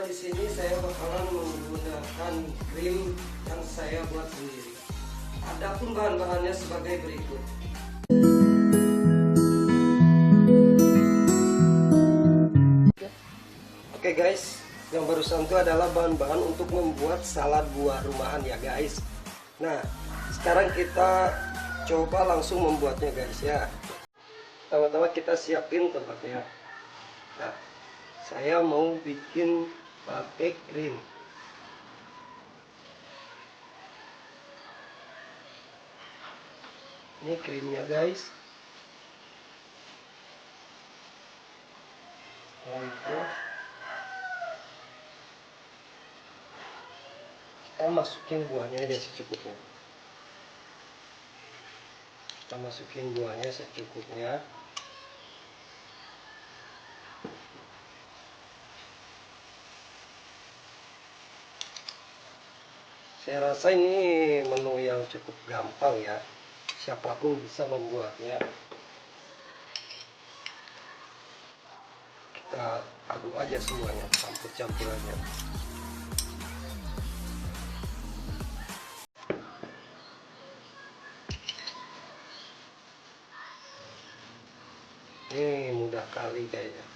di sini saya bakalan menggunakan krim yang saya buat sendiri. Adapun bahan-bahannya sebagai berikut. Oke guys, yang barusan itu adalah bahan-bahan untuk membuat salad buah rumahan ya guys. Nah, sekarang kita coba langsung membuatnya guys ya. Pertama-tama kita siapin tempatnya. Nah, saya mau bikin pakai krim. Ini krimnya guys. Nah, itu kita masukin buahnya aja secukupnya. Kita masukin buahnya secukupnya. Saya rasa ini menu yang cukup gampang ya, siapapun bisa membuatnya. Kita aduk aja semuanya, campur aja. Ini mudah kali kayaknya.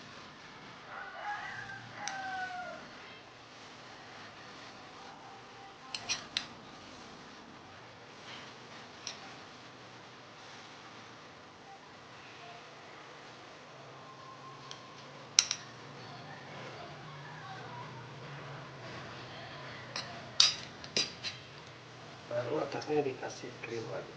Baru atasnya dikasih krim lagi.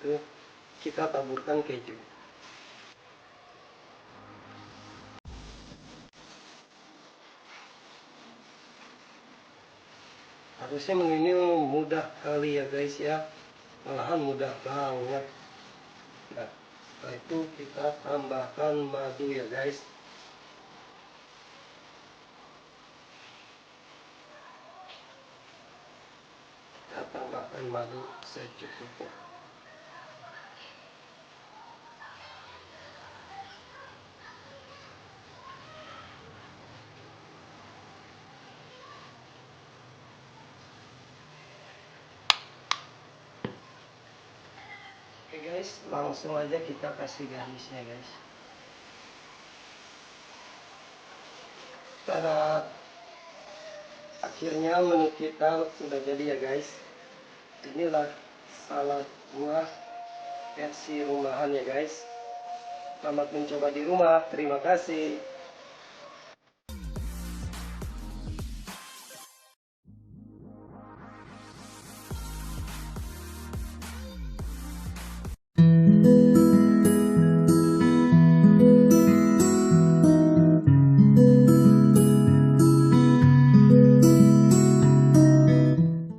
Itu kita taburkan keju. Harusnya menu ini mudah kali ya guys ya, malahan mudah banget. Nah, setelah itu kita tambahkan madu ya guys. Kita tambahkan madu secukupnya. Oke guys, langsung aja kita kasih garnisnya guys. Tada, akhirnya menu kita sudah jadi ya guys. Inilah salad buah versi rumahan ya guys. Selamat mencoba di rumah, terima kasih.